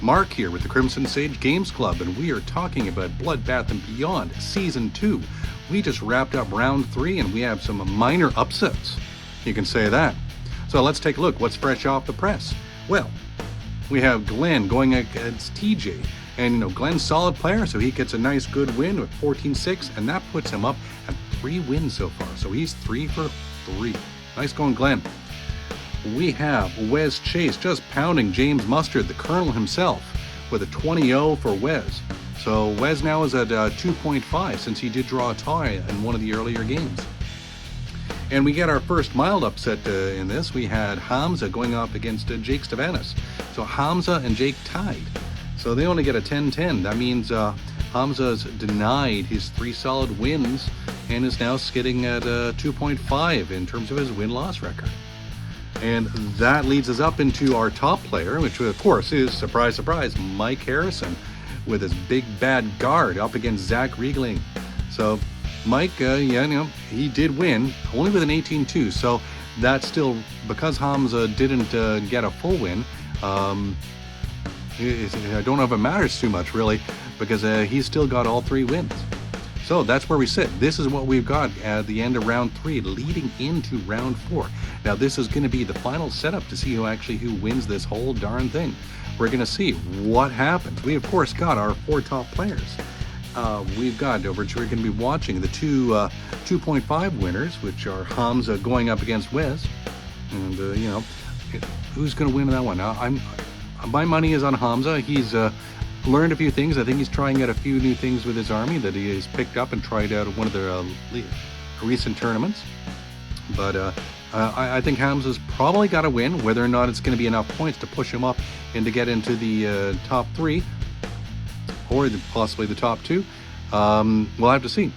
Mark here with the Crimson Sage Games Club, and we are talking about Bloodbath and Beyond Season 2. We just wrapped up Round 3, and we have some minor upsets. You can say that. So let's take a look. What's fresh off the press? Well, we have Glenn going against TJ. And, Glenn's solid player, so he gets a nice good win with 14-6, and that puts him up at 3 wins so far. So he's 3 for 3. Nice going, Glenn. We have Wes Chase just pounding James Mustard, the Colonel himself, with a 20-0 for Wes. So Wes now is at 2.5 since he did draw a tie in one of the earlier games. And we get our first mild upset in this. We had Hamza going up against Jake Stavanis. So Hamza and Jake tied. So they only get a 10-10. That means Hamza's denied his 3 solid wins and is now skidding at 2.5 in terms of his win-loss record. And that leads us up into our top player, which of course is, surprise, surprise, Mike Harrison with his big bad guard up against Zach Riegling. So Mike, he did win, only with an 18-2. So that's still, because Hamza didn't get a full win, I don't know if it matters too much, really, because he's still got all 3 wins. So that's where we sit. This is what we've got at the end of round 3, leading into round 4. Now, this is going to be the final setup to see who wins this whole darn thing. We're going to see what happens. We, of course, got our 4 top players. We're going to be watching the 2.5 winners, which are Hamza going up against Wes. And, who's going to win that one? Now, my money is on Hamza. He's learned a few things. I think he's trying out a few new things with his army that he has picked up and tried out at one of the recent tournaments. But I think Hamza's probably got to win. Whether or not it's going to be enough points to push him up and to get into the top 3 or possibly the top 2, we'll have to see.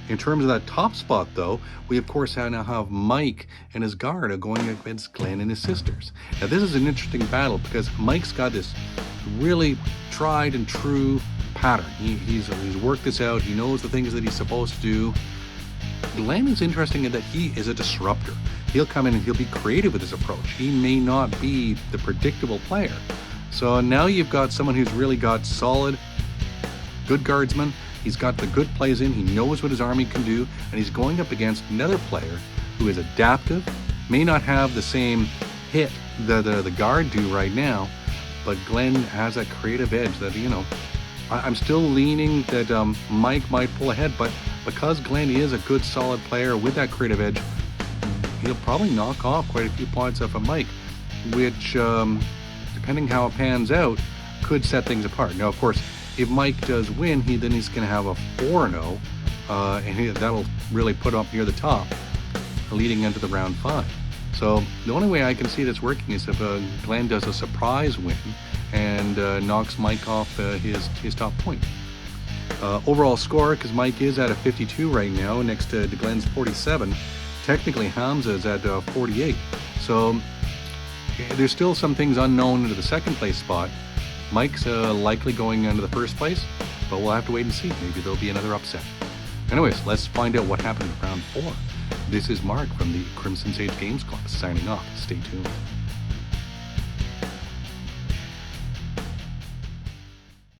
In terms of that top spot, though, we of course now have Mike and his guard are going against Glenn and his sisters. Now, this is an interesting battle because Mike's got this really tried and true pattern. He's worked this out. He knows the things that he's supposed to do. Glenn is interesting in that he is a disruptor. He'll come in and he'll be creative with his approach. He may not be the predictable player. So now you've got someone who's really got solid, good guardsmen. He's got the good plays in. He knows what his army can do, and he's going up against another player who is adaptive, may not have the same hit the guard do right now, but Glenn has that creative edge that, I'm still leaning that Mike might pull ahead, but because Glenn is a good, solid player with that creative edge, he'll probably knock off quite a few points off of Mike, which, depending how it pans out, could set things apart. Now, of course, if Mike does win, he's going to have a 4-0, and that'll really put him up near the top, leading into the round 5. So the only way I can see this working is if Glenn does a surprise win and knocks Mike off his top point. Overall score, because Mike is at a 52 right now, next to Glenn's 47. Technically, Hamza is at 48. So there's still some things unknown into the second place spot. Mike's likely going into the first place, but we'll have to wait and see. Maybe there'll be another upset. Anyways, let's find out what happened in round 4. This is Mark from the Crimson Sage Games Club signing off. Stay tuned.